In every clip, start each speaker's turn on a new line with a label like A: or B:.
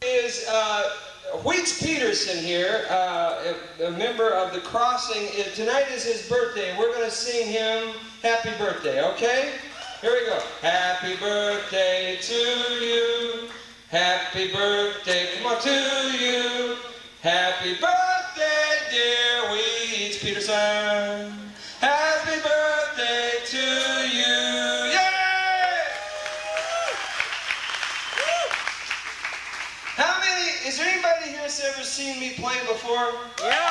A: Is Wheats Peterson here, a member of the Crossing. Tonight is his birthday, and we're going to sing him happy birthday, okay? Here we go. Happy birthday to you. Happy birthday, come on, to you. Happy birthday, dear Wheats Peterson. Happy birthday to you. Yay! How many, is there anybody here that's ever seen me play before?
B: Yeah.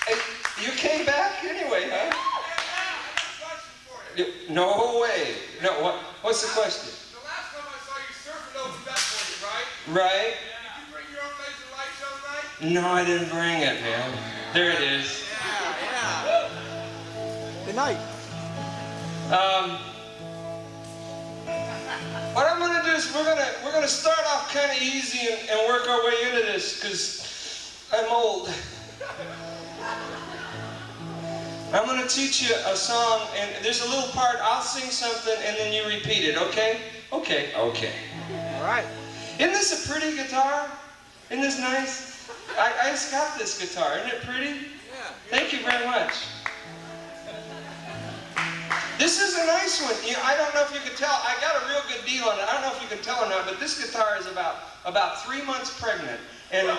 A: Hey, you came back anyway, huh? No way. No, what's the question?
B: The last time I saw you surfing opened up for you, right?
A: Right?
B: Did you bring your own laser light show tonight?
A: No, I didn't bring it, man. There it is.
B: Yeah. Good night.
A: What I'm gonna do is we're gonna start off kind of easy and work our way into this, because I'm old. I'm going to teach you a song, and there's a little part, I'll sing something, and then you repeat it, okay? Okay, okay.
B: All right.
A: Isn't this a pretty guitar? Isn't this nice? I just got this guitar. Isn't it pretty?
B: Yeah.
A: Thank you very much. This is a nice one. I don't know if you can tell. I got a real good deal on it. I don't know if you can tell or not, but this guitar is about 3 months pregnant. And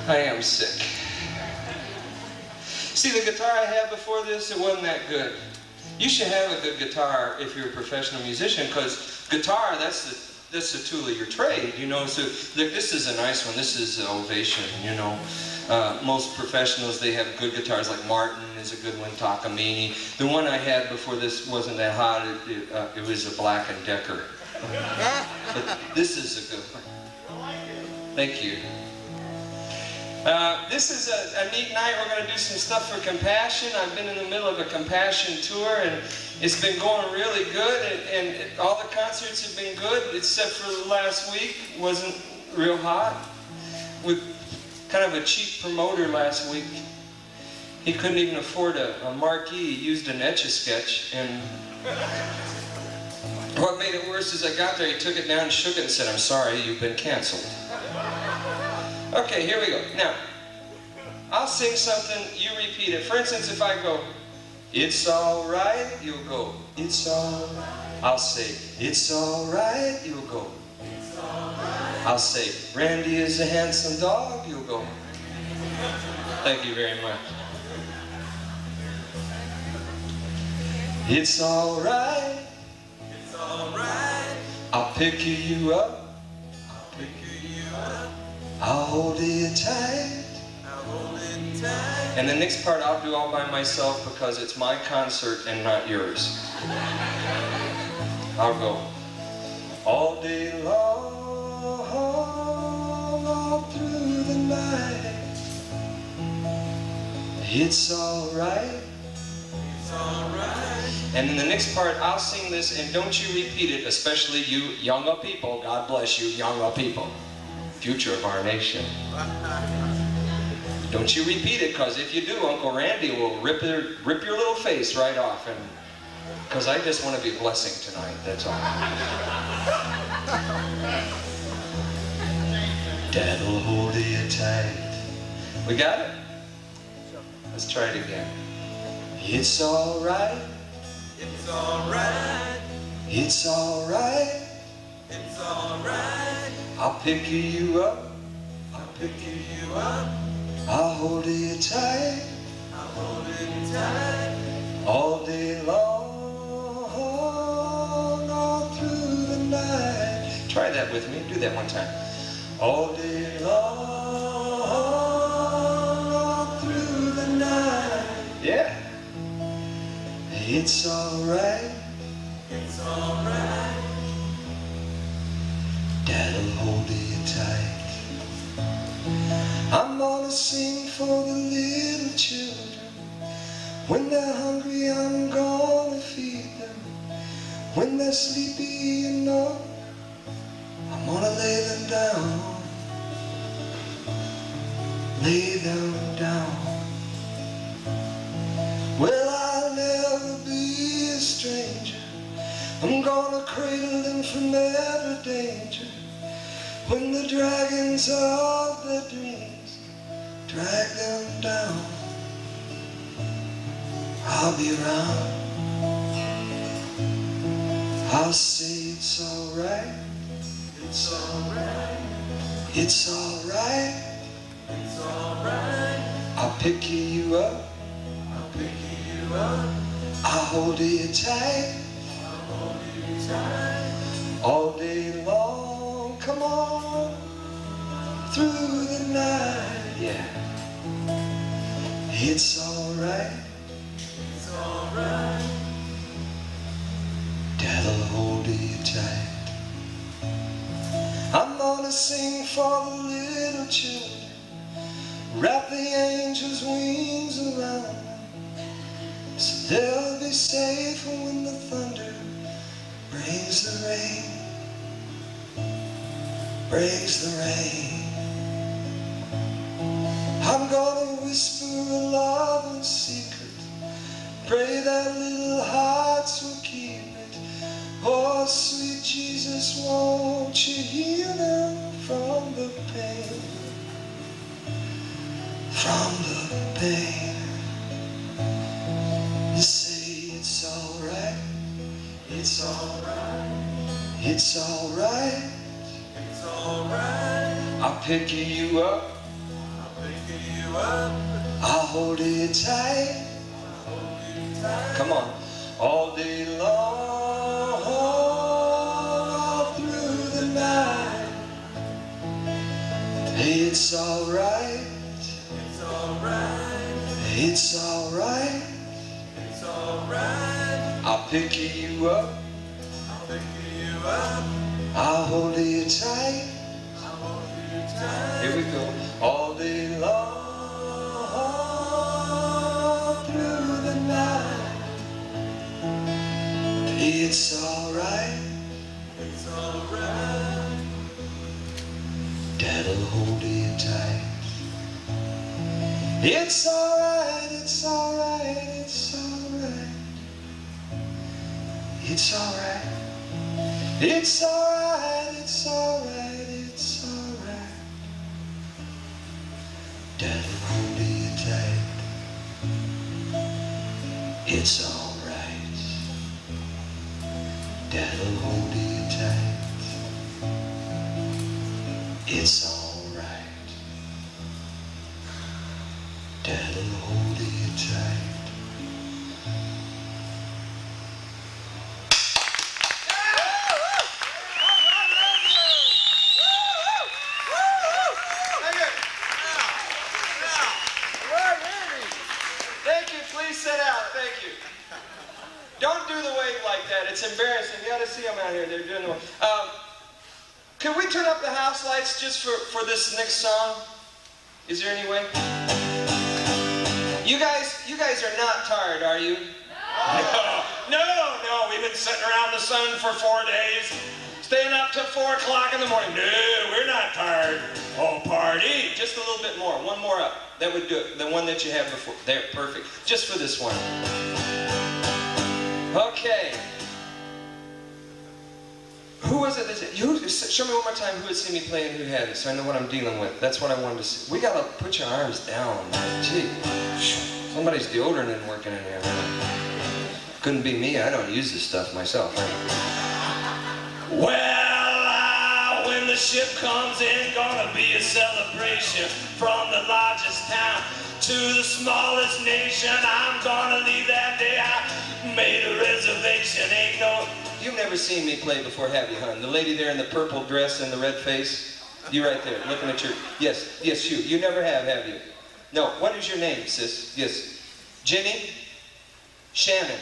A: I am sick. See, the guitar I had before this, it wasn't that good. You should have a good guitar if you're a professional musician, because guitar, that's the tool of your trade, you know. So look, this is a nice one. This is Ovation, you know. Most professionals, they have good guitars, like Martin is a good one, Takamine. The one I had before this wasn't that hot. It was a Black & Decker. But this is a good one. Thank you. This is a neat night. We're going to do some stuff for Compassion. I've been in the middle of a Compassion tour, and it's been going really good, and all the concerts have been good, except for the last week. Wasn't real hot. With kind of a cheap promoter last week. He couldn't even afford a marquee. He used an Etch-a-Sketch, and what made it worse is I got there, he took it down and shook it and said, "I'm sorry, you've been canceled." Okay, here we go. Now, I'll sing something, you repeat it. For instance, if I go, "It's all right," you'll go, "It's all right." I'll say, "It's all right," you'll go, "It's all right." I'll say, "Randy is a handsome dog," you'll go. Thank you very much. "It's all right. It's all right. I'll pick you up. I'll pick you up. I'll hold you tight. I'll hold you tight." And the next part I'll do all by myself because it's my concert and not yours. I'll go, "All day long, all through the night. It's all right. It's all right." And in the next part I'll sing this, and don't you repeat it, especially you younger people. God bless you, younger people. Future of our nation. Don't you repeat it, because if you do, Uncle Randy will rip your little face right off, and because I just want to be a blessing tonight, that's all. Dad'll hold you tight. We got it? Let's try it again. It's all right. It's all right. It's all right. It's all right. I'll pick you up. I'll pick you up. I'll hold you tight. I'll hold you tight. All day long, all through the night. Try that with me. Do that one time. All day long, all through the night. Yeah. It's all right. It's all right. Dad'll hold you tight. I'm gonna sing for the little children. When they're hungry, I'm gonna feed them. When they're sleepy, you know, I'm gonna lay them down. Lay them down. Well, I'll never be a stranger I'm gonna cradle them from every danger. When the dragons of their dreams drag them down, I'll be around. I'll say it's alright. It's alright. It's alright. It's alright. I'll pick you up. I'll pick you up. I'll hold you tight. I'll hold you tight. All day long. Come on. Through the night. Yeah. It's alright. It's alright. Dad'll hold you tight. I'm gonna sing for the little children, wrap the angels' wings around them, so they'll be safe when the thunder brings the rain, brings the rain. I'm gonna whisper a love in secret, pray that little hearts will keep it. Oh, sweet Jesus, won't you heal them from the pain, from the pain. You say it's alright, it's alright, it's alright, it's alright. I'll pick you up, I'll pick you up. I'll hold you tight, I'll hold you tight. Come on, all day long. It's alright. It's alright. It's alright. It's alright. I'll pick you up. I'll pick you up. I'll hold you tight. I'll hold you tight. Here we go. All day long through the night. It's alright. It's alright. Dad'll hold you tight. It's alright, it's alright, it's alright. It's alright. It's alright, it's alright, it's alright. Dad'll hold you tight. It's alright. Dad'll hold you tight. It's alright. Dad'll hold you tight. Thank you. Please sit down. Thank you. Don't do the wave like that. It's embarrassing. You ought to see them out here. They're doing the wave. Can we turn up the house lights just for this next song? Is there any way? You guys are not tired, are you? No. We've been sitting around the sun for 4 days, staying up till 4 o'clock in the morning. No, we're not tired. Oh, party. Just a little bit more. One more up. That would do it. The one that you had before. There, perfect. Just for this one. Okay. Who was it? Show me one more time who had seen me play and who hadn't, so I know what I'm dealing with. That's what I wanted to see. We gotta put your arms down. Gee, somebody's deodorant isn't working in here. Couldn't be me. I don't use this stuff myself. Well, when the ship comes in, gonna be a celebration from the largest town to the smallest nation. I'm gonna leave that day. I made a reservation. Ain't no. You've never seen me play before, have you, hon? The lady there in the purple dress and the red face? You right there, looking at your... Yes, you. You never have you? No. What is your name, sis? Yes. Jenny? Shannon.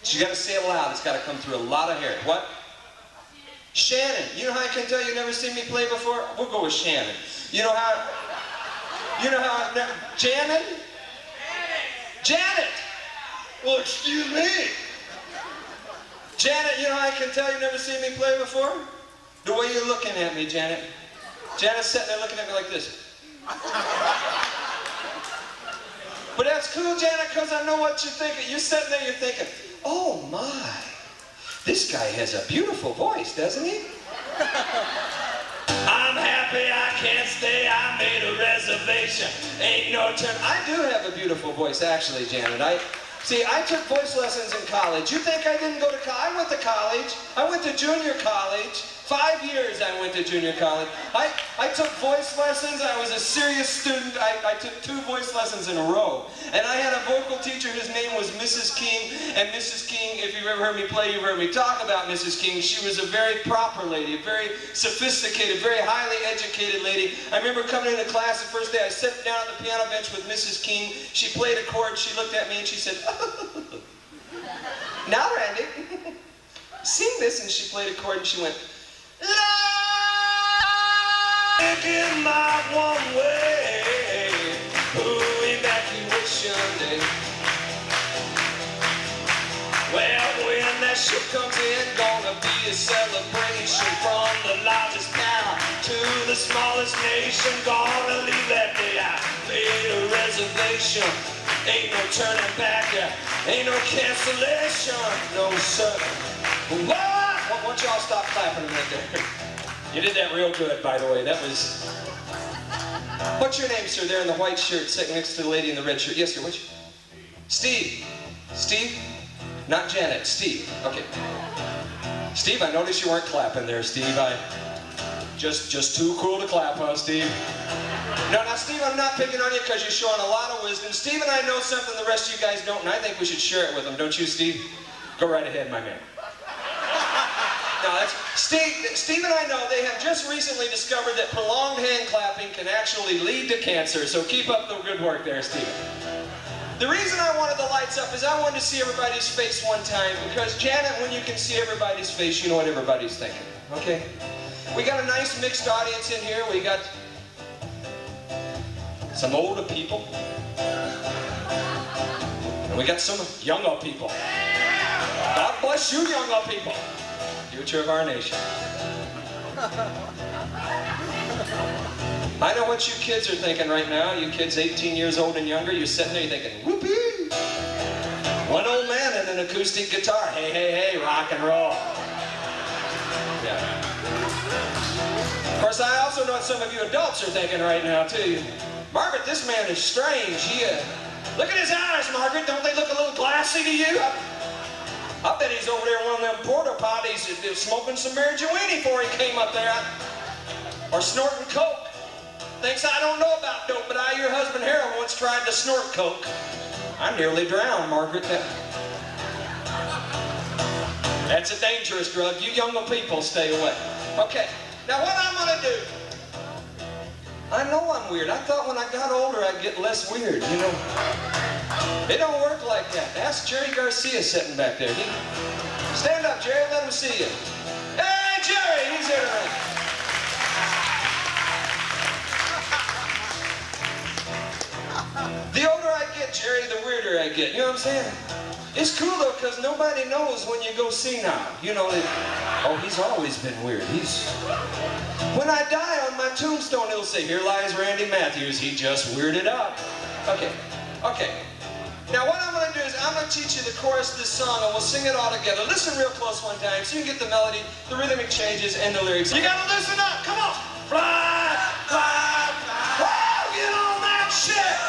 A: You gotta say it loud. It's gotta come through a lot of hair. What? Shannon. You know how I can tell you've never seen me play before? We'll go with Shannon. You know how... Janet? Janet! Well, excuse me. Janet, you know how I can tell you've never seen me play before? The way you're looking at me, Janet. Janet's sitting there looking at me like this. But that's cool, Janet, because I know what you're thinking. You're sitting there, you're thinking, oh my. This guy has a beautiful voice, doesn't he? I'm happy I can't stay, I made a reservation, ain't no turn. I do have a beautiful voice, actually, Janet. I took voice lessons in college. You think I didn't go to college? I went to college. I went to junior college. 5 years I went to junior college. I took voice lessons. I was a serious student. I took 2 voice lessons in a row. And I had a vocal teacher whose name was Mrs. King. And Mrs. King, if you've ever heard me play, you've heard me talk about Mrs. King. She was a very proper lady, a very sophisticated, very highly educated lady. I remember coming into class the first day. I sat down at the piano bench with Mrs. King. She played a chord. She looked at me and she said, "Now, Randy, sing this." And she played a chord and she went, "Taking my one way, ooh, evacuation day. Well, when that ship comes in, gonna be a celebration from the largest town to the smallest nation. Gonna leave that day, I made a reservation. Ain't no turning back, ain't no cancellation, no sir." Whoa! Why don't y'all stop clapping a minute there? You did that real good, by the way. That was... What's your name, sir? There in the white shirt, sitting next to the lady in the red shirt. Yes, sir. What's your... Steve. Steve? Not Janet. Steve. Okay. Steve, I noticed you weren't clapping there, Steve. Just too cool to clap, huh, Steve? No, now, Steve, I'm not picking on you because you're showing a lot of wisdom. Steve and I know something the rest of you guys don't, and I think we should share it with them. Don't you, Steve? Go right ahead, my man. No, that's Steve and I know they have just recently discovered that prolonged hand clapping can actually lead to cancer, so keep up the good work there, Steve. The reason I wanted the lights up is I wanted to see everybody's face one time, because Janet, when you can see everybody's face, you know what everybody's thinking, okay? We got a nice mixed audience in here. We got some older people, and we got some younger people. God bless you, younger people. Future of our nation. I know what you kids are thinking right now. You kids 18 years old and younger, you're sitting there, you're thinking, whoopee! One old man and an acoustic guitar. Hey, hey, hey, rock and roll. Yeah. Of course, I also know what some of you adults are thinking right now, too. Margaret, this man is strange. Look at his eyes, Margaret. Don't they look a little glassy to you? I bet he's over there in one of them porta potties smoking some marijuana before he came up there. Or snorting coke. Thinks I don't know about dope, but your husband Harold once tried to snort coke. I nearly drowned, Margaret. That's a dangerous drug. You younger people, stay away. Okay, now what I'm going to do. I know I'm weird. I thought when I got older I'd get less weird, you know. It don't work like that. Ask Jerry Garcia sitting back there. Stand up, Jerry. Let him see you. Hey, Jerry! He's there tonight. The older I get, Jerry, the weirder I get. You know what I'm saying? It's cool, though, because nobody knows when you go senile. You know, oh, he's always been weird. When I die on my tombstone, it'll say, "Here lies Randy Matthews. He just weirded out." Okay. Okay. Now what I'm going to do is I'm going to teach you the chorus of this song, and we'll sing it all together. Listen real close one time so you can get the melody, the rhythmic changes, and the lyrics. You got to listen up. Come on. Fly, fly, fly. Woo! Get on that ship.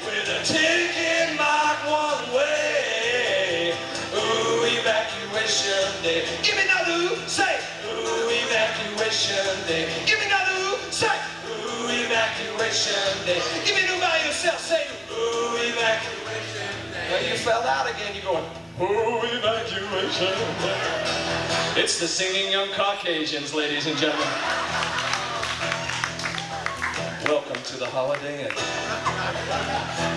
A: With a ticket marked one way. Ooh, evacuation day. Give me another ooh, say. Ooh, evacuation day. Give me another ooh, say. Ooh, evacuation day. Give me an ooh by yourself, say. Ooh, evacuation day. Well, you fell out again, you're going, ooh, evacuation day. It's the singing young Caucasians, ladies and gentlemen. Welcome to the Holiday Inn.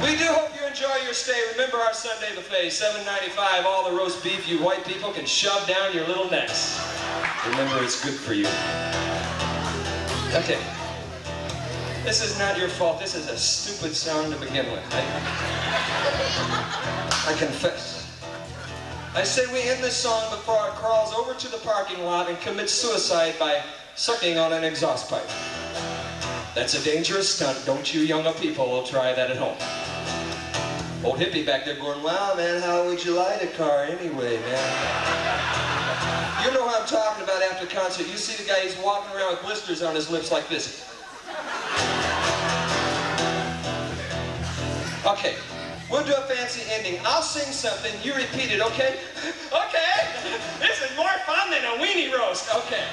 A: We do hope you enjoy your stay. Remember our Sunday buffet, $7.95. All the roast beef you white people can shove down your little necks. Remember, it's good for you. Okay. This is not your fault. This is a stupid song to begin with. I confess. I say we end this song before it crawls over to the parking lot and commits suicide by sucking on an exhaust pipe. That's a dangerous stunt. Don't you younger people will try that at home. Old hippie back there going, wow, man, how would you light a car anyway, man? You know what I'm talking about after concert. You see the guy, he's walking around with blisters on his lips like this. Okay, we'll do a fancy ending. I'll sing something, you repeat it, okay? Okay, this is more fun than a weenie roast. Okay,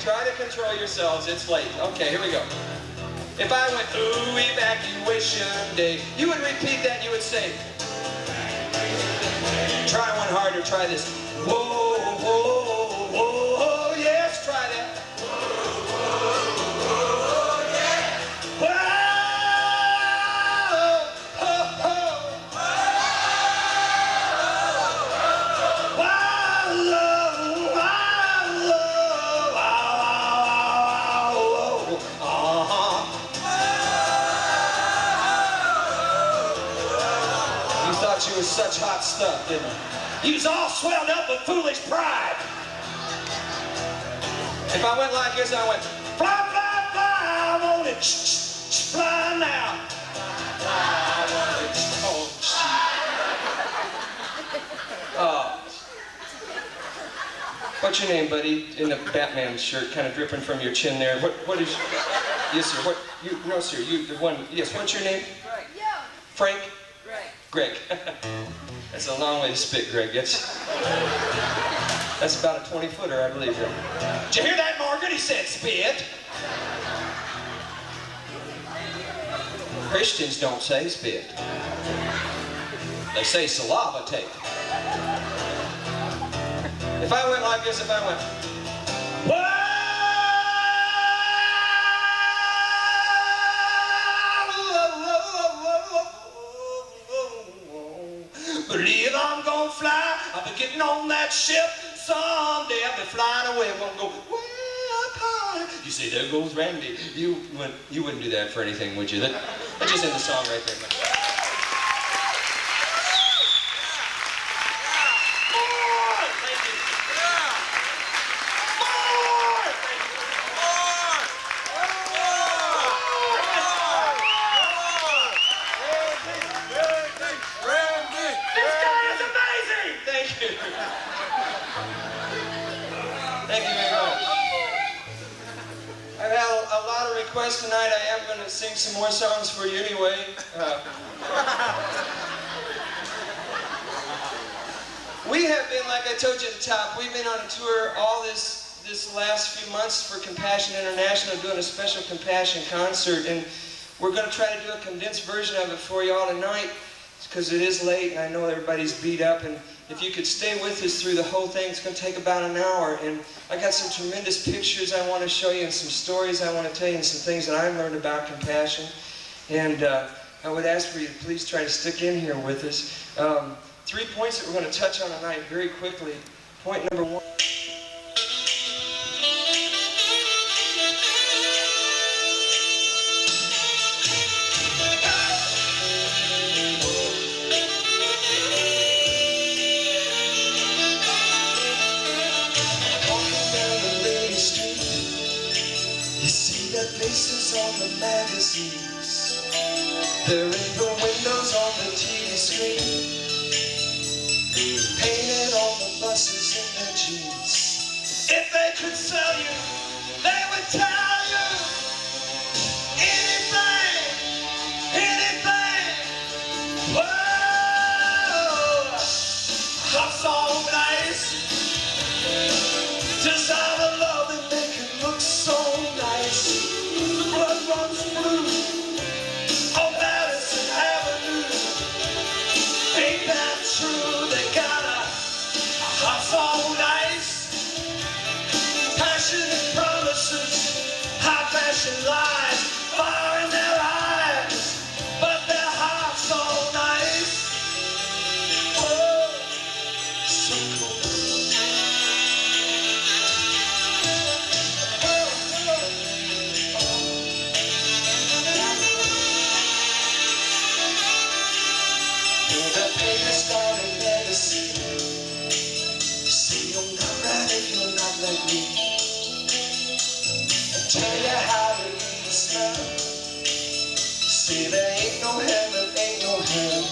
A: try to control yourselves, it's late. Okay, here we go. If I went, ooh, evacuation day, you would repeat that, you would say, try one harder, try this. Whoa, whoa, whoa, yes, try that. You was such hot stuff, didn't you? You was all swelled up with foolish pride. If I went like this, I went, fly, fly, fly, I want it, fly now. Oh, what's your name, buddy? In the Batman shirt, kind of dripping from your chin there. What is? Yes, sir. What? You? No, sir. You the one? Yes. What's your name?
B: Frank.
C: Yeah.
A: Frank.
B: Greg.
A: Greg. That's a long way to spit, Greg. That's about a 20-footer, I believe. Did you hear that, Margaret? He said spit. Christians don't say spit. They say saliva tape. If I went like this, if I went, whoa! Believe I'm gonna fly, I'll be getting on that ship someday. I'll be flying away, I'm gonna go way up high. You see, there goes Randy. You wouldn't do that for anything, would you? That just in the song right there. Thank you very much. I've had a lot of requests tonight. I am going to sing some more songs for you anyway. We have been, like I told you at the top, we've been on a tour all this last few months for Compassion International, doing a special Compassion concert, and we're going to try to do a condensed version of it for you all tonight, because it is late and I know everybody's beat up, and if you could stay with us through the whole thing, it's going to take about an hour. And I got some tremendous pictures I want to show you and some stories I want to tell you and some things that I learned about compassion. And I would ask for you to please try to stick in here with us. 3 points that we're going to touch on tonight very quickly. Point number 1. Faces on the magazines, they're in the windows on the TV screen, painted on the buses in their jeans. If they could sell you, they would tell you anything, anything. Whoa, hot song nice, design a love that make it look so nice. Blood runs blue on Madison Avenue. Ain't that true? They got a hot song nice, passionate promises, high fashion lies, fire in their eyes, but their hearts so nice. Oh, so cool. Tell you how to read the smell. See, there ain't no heaven, ain't no hell.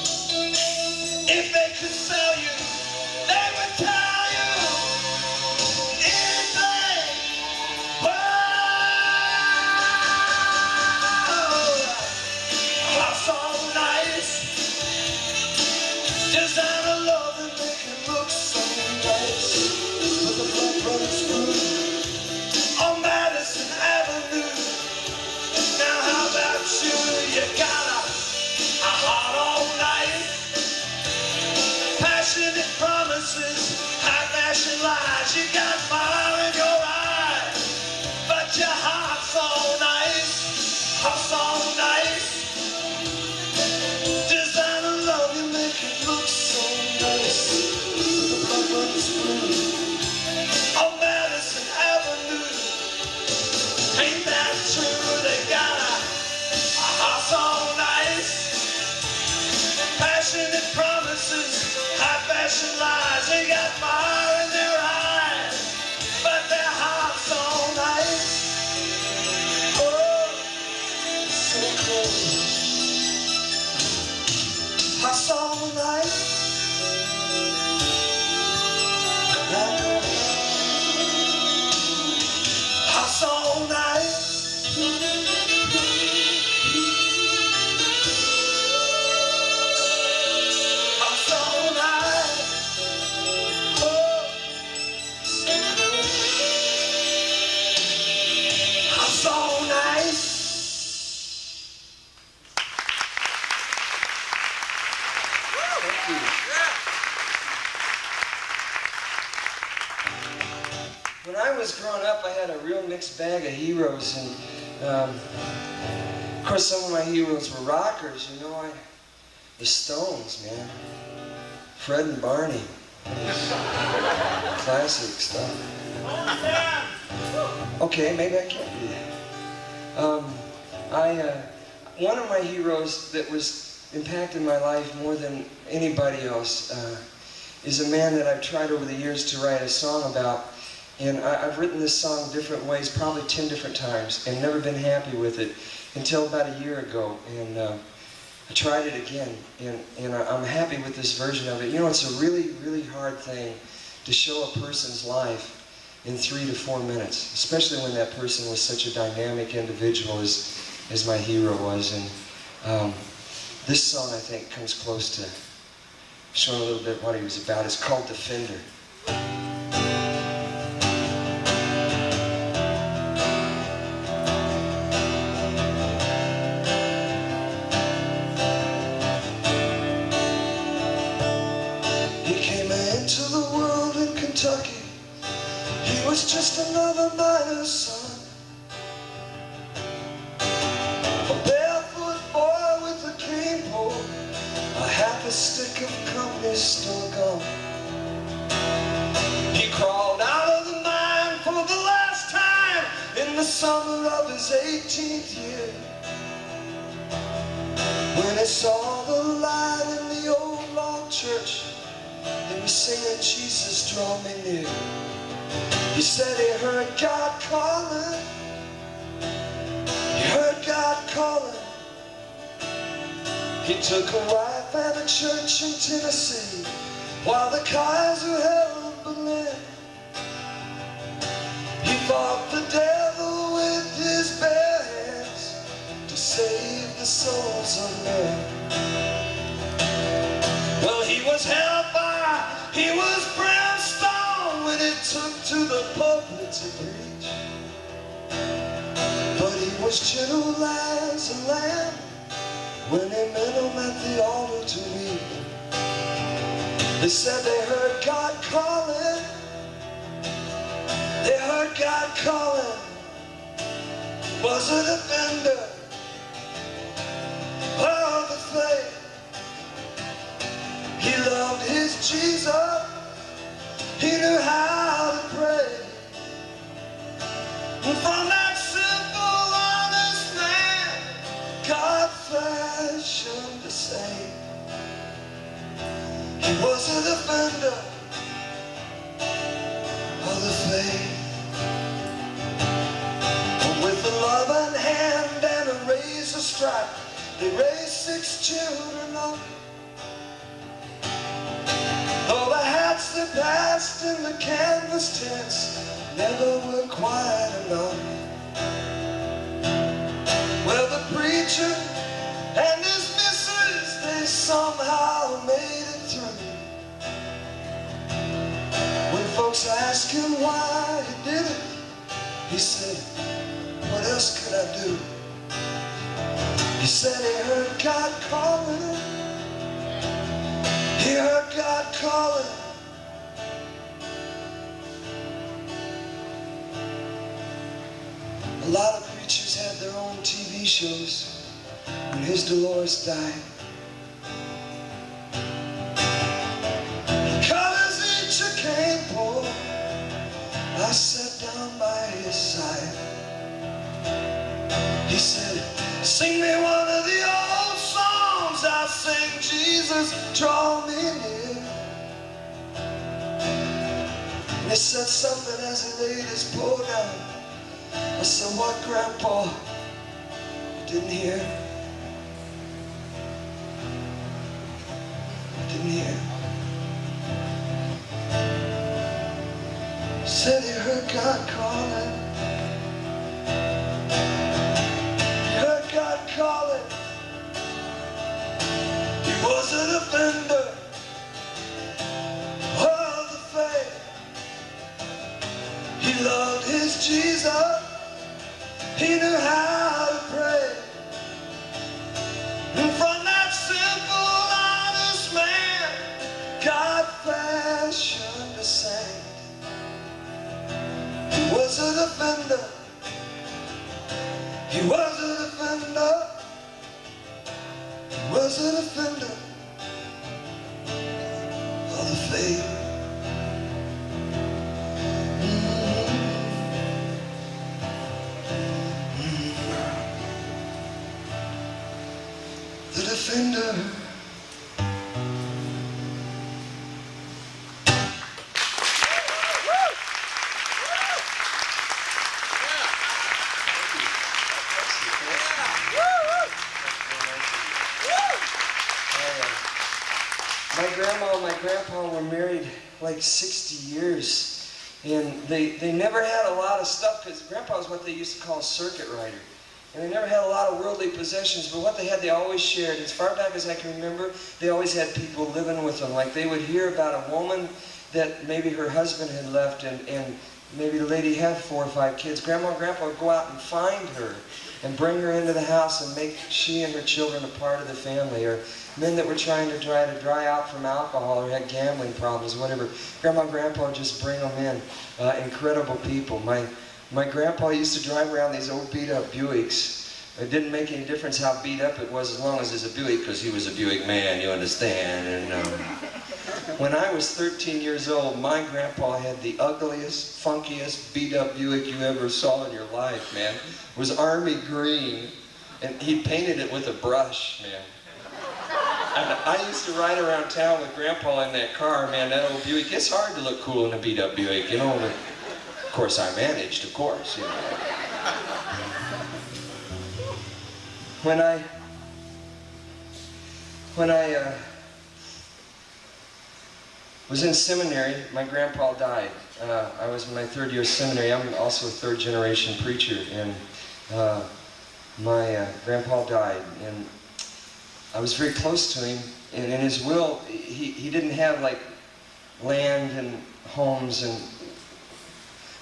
A: but your heart's all nice, heart's all nice. Designer love, you make it look so nice. The blood runs blue on Madison Avenue. Ain't that true? They got a house all nice. Passionate promises, high fashion lies. They got fire in their eyes, but their heart's all nice. Oh, so cold. Heart's all nice. Heart's all nice. Heart's all nice. Oh, heart's all nice. Thank you. When I was growing up, I had a real mixed bag of heroes, and of course some of my heroes were rockers, you know. The Stones, man. Fred and Barney. Classic stuff. Okay, maybe I can't do that. One of my heroes that was impacted my life more than anybody else is a man that I've tried over the years to write a song about. And I've written this song different ways, probably 10 different times, and never been happy with it until about a year ago. And I tried it again, and I'm happy with this version of it. You know, it's a really, really hard thing to show a person's life in 3 to 4 minutes, especially when that person was such a dynamic individual as my hero was. And this song, I think, comes close to showing a little bit what he was about. It's called Defender. Into the world in Kentucky, he was just another miner's son, a barefoot boy with a cane pole, a half a stick of company still gone. He crawled out of the mine for the last time in the summer of his 18th year, when he saw the light in the old log church. He was singing, Jesus, draw me near. He said he heard God calling. He heard God calling. He took a wife and a church in Tennessee, while the Kaiser held Berlin. He fought the devil with his bare hands to save the souls of men. Well, he was hellfire, he was brimstone when it took to the pulpit to preach. But he was gentle as a lamb when they met him at the altar to weep. They said they heard God calling. They heard God calling. Was a defender of the faith. He loved his Jesus, he knew how to pray. And from that simple, honest man, God fashioned a saint. He was a defender of the faith. And with a loving hand and a razor strap, they raised 6 children up. All the hats that passed in the canvas tents never were quite enough. Well, the preacher and his missus, they somehow made it through. When folks asked him why he did it, he said, what else could I do? He said he heard God calling. He heard God calling. A lot of preachers had their own TV shows when his Dolores died. Colors each a cane pole, I sat down by his side. He said, sing me one of the old songs I sing, Jesus, draw me near. And he said something as he laid his bow down. I said, what, Grandpa? You didn't hear? You didn't hear? He said he heard God calling. He heard God calling. He was a defender of the faith. He loved his Jesus. He knew how to pray. And from that simple, honest man, God fashioned a saint. He was a defender. He was a defender. He was a defender of the faith. The defender. My grandma and my grandpa were married like 60 years, and they never had a lot of stuff, because grandpa was what they used to call a circuit rider. And they never had a lot of worldly possessions, but what they had, they always shared. As far back as I can remember, they always had people living with them. Like they would hear about a woman that maybe her husband had left, and maybe the lady had 4 or 5 kids. Grandma and Grandpa would go out and find her and bring her into the house and make she and her children a part of the family. Or men that were trying to dry out from alcohol or had gambling problems, whatever. Grandma and Grandpa would just bring them in. Incredible people. My grandpa used to drive around these old beat-up Buicks. It didn't make any difference how beat up it was as long as it was a Buick, because he was a Buick man, you understand. And when I was 13 years old, my grandpa had the ugliest, funkiest beat-up Buick you ever saw in your life, man. It was army green, and he painted it with a brush, man. And I used to ride around town with Grandpa in that car, man, that old Buick. It's hard to look cool in a beat-up Buick, you know. But of course, I managed, of course, you know. When I was in seminary, my grandpa died. I was in my 3rd year of seminary. I'm also a 3rd generation preacher, and my grandpa died, and I was very close to him. And in his will, he didn't have like land and homes and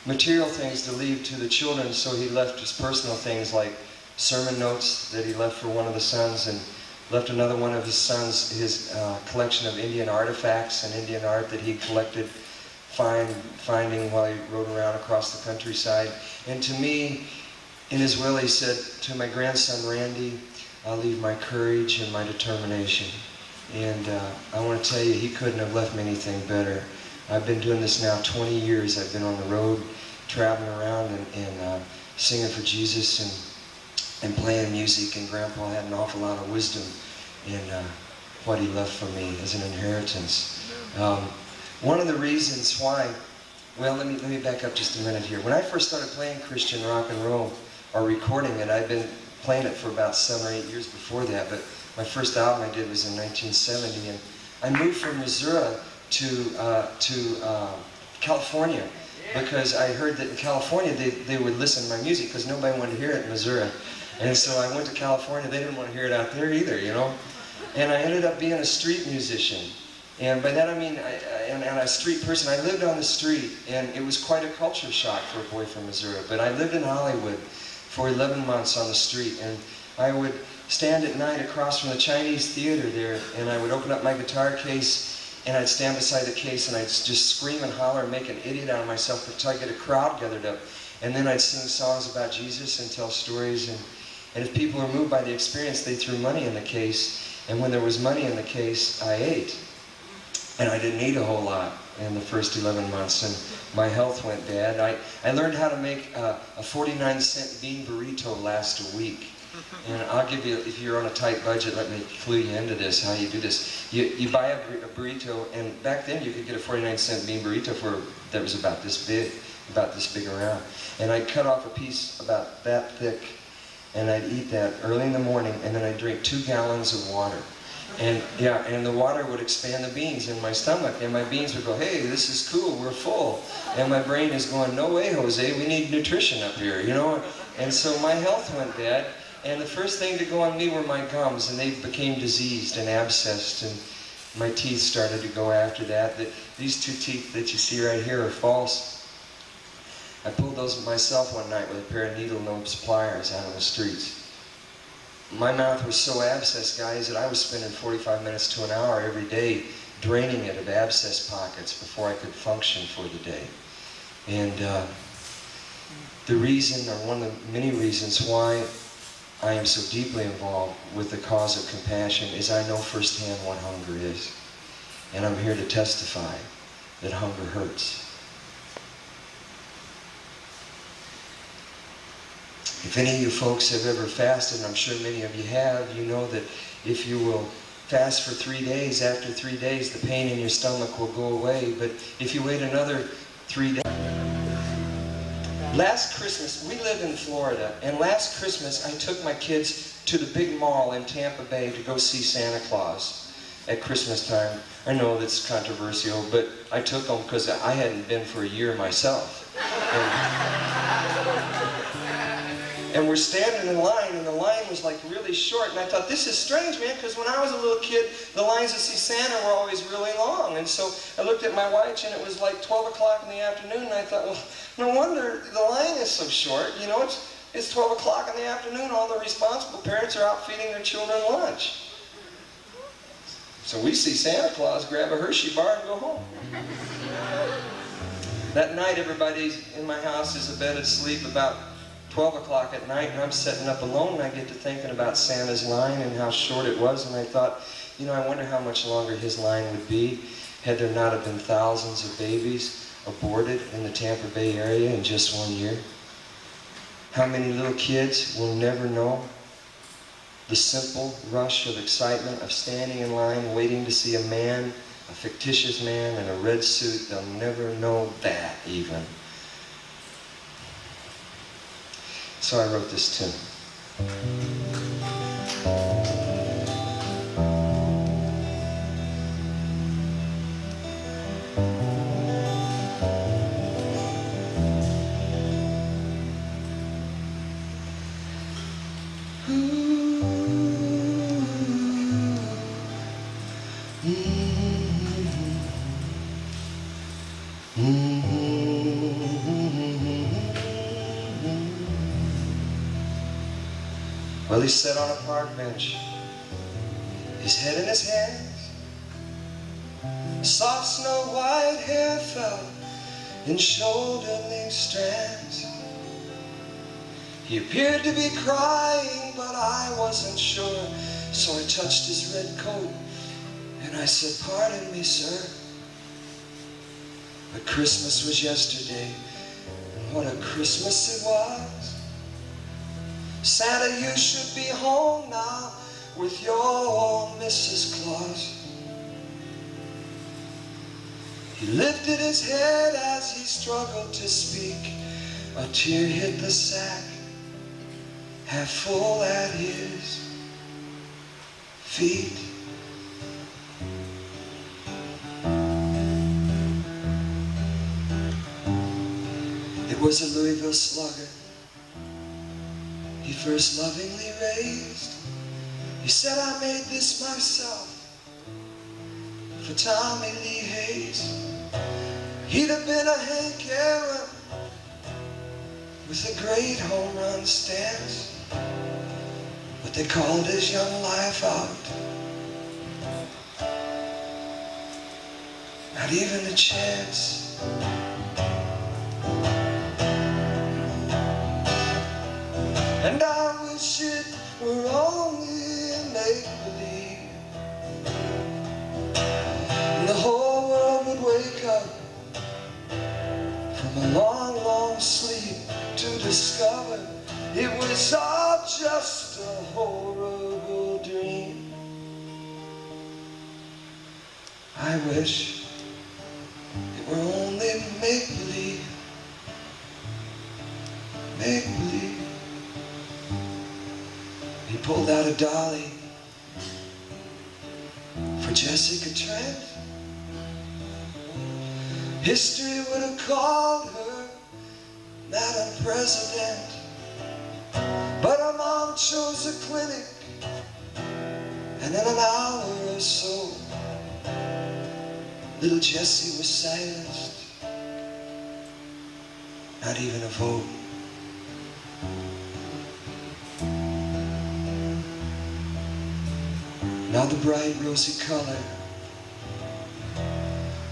A: material things to leave to the children, so he left his personal things like sermon notes that he left for one of the sons, and left another one of his sons his collection of Indian artifacts and Indian art that he collected, finding while he rode around across the countryside. And to me, in his will, he said, to my grandson Randy, I'll leave my courage and my determination. And I want to tell you, he couldn't have left me anything better. I've been doing this now 20 years. I've been on the road, traveling around and singing for Jesus and playing music, and Grandpa had an awful lot of wisdom in what he left for me as an inheritance. One of the reasons why, well, let me back up just a minute here. When I first started playing Christian rock and roll, or recording it, I'd been playing it for about 7 or 8 years before that, but my first album I did was in 1970, and I moved from Missouri to California, because I heard that in California they would listen to my music, because nobody wanted to hear it in Missouri. And so I went to California. They didn't want to hear it out there either, you know. And I ended up being a street musician. And by that I mean, and a street person. I lived on the street, and it was quite a culture shock for a boy from Missouri. But I lived in Hollywood for 11 months on the street, and I would stand at night across from the Chinese theater there, and I would open up my guitar case, and I'd stand beside the case, and I'd just scream and holler and make an idiot out of myself until I get a crowd gathered up. And then I'd sing songs about Jesus and tell stories. And if people were moved by the experience, they threw money in the case. And when there was money in the case, I ate. And I didn't eat a whole lot in the first 11 months. And my health went bad. I learned how to make a 49-cent bean burrito last a week. And I'll give you, if you're on a tight budget, let me clue you into this, how you do this. You buy a burrito, and back then you could get a 49-cent bean burrito that was about this big around. And I'd cut off a piece about that thick, and I'd eat that early in the morning, and then I'd drink 2 gallons of water. And yeah, and the water would expand the beans in my stomach, and my beans would go, hey, this is cool, we're full. And my brain is going, no way, Jose, we need nutrition up here, you know? And so my health went bad, and the first thing to go on me were my gums, and they became diseased and abscessed, and my teeth started to go after that. These 2 teeth that you see right here are false. I pulled those myself one night with a pair of needle-nose pliers out on the streets. My mouth was so abscessed, guys, that I was spending 45 minutes to an hour every day draining it of abscess pockets before I could function for the day. And the reason, or one of the many reasons why I am so deeply involved with the cause of compassion is I know firsthand what hunger is. And I'm here to testify that hunger hurts. If any of you folks have ever fasted, and I'm sure many of you have, you know that if you will fast for 3 days, after 3 days the pain in your stomach will go away. But if you wait another 3 days... Last Christmas, we live in Florida, and last Christmas I took my kids to the big mall in Tampa Bay to go see Santa Claus at Christmas time. I know that's controversial, but I took them because I hadn't been for a year myself. And we're standing in line, and the line was like really short, and I thought, this is strange, man, because when I was a little kid, the lines to see Santa were always really long. And so I looked at my watch, and it was like 12 o'clock in the afternoon, and I thought, well, no wonder the line is so short. You know, it's 12 o'clock in the afternoon, all the responsible parents are out feeding their children lunch. So we see Santa Claus grab a Hershey bar and go home. That night, everybody in my house is abed asleep about 12 o'clock at night, and I'm setting up alone, and I get to thinking about Santa's line and how short it was, and I thought, you know, I wonder how much longer his line would be had there not have been thousands of babies aborted in the Tampa Bay area in just 1 year. How many little kids will never know the simple rush of excitement of standing in line waiting to see a man, a fictitious man in a red suit. They'll never know that even. So I wrote this tune. Well, he sat on a park bench, his head in his hands. Soft snow white hair fell in shoulder-length strands. He appeared to be crying, but I wasn't sure, so I touched his red coat and I said, "Pardon me, sir, but Christmas was yesterday, and what a Christmas it was. Santa, you should be home now with your Mrs. Claus." He lifted his head as he struggled to speak. A tear hit the sack, half full at his feet. It was a Louisville slugger he first lovingly raised. He said, "I made this myself for Tommy Lee Hayes. He'd have been a Hank Aaron with a great home run stance, but they called his young life out. Not even a chance." And I wish it were only make-believe, and the whole world would wake up from a long, long sleep to discover it was all just a horrible dream. I wish it were only make-believe, make-believe. He pulled out a dolly for Jessica Trent. History would have called her Madam President, but her mom chose a clinic, and in an hour or so, little Jessie was silenced. Not even a vote. Now the bright rosy color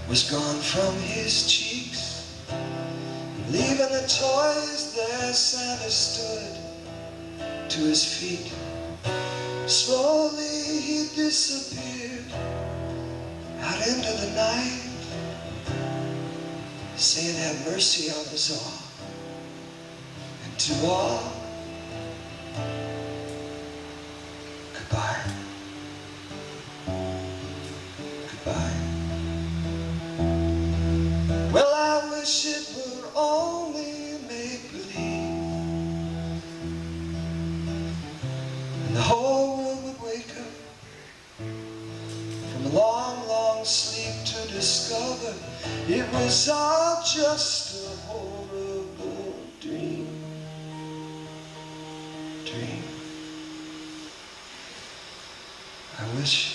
A: was gone from his cheeks, leaving the toys there. Santa stood to his feet. Slowly he disappeared out into the night, saying, "Have mercy on us all." And to all, goodbye. Goodbye. Well, I wish it were only make-believe, and the whole world would wake up from a long, long sleep to discover it was all just a horrible dream. Dream. I wish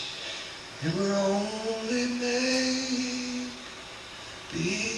A: it were only make-believe.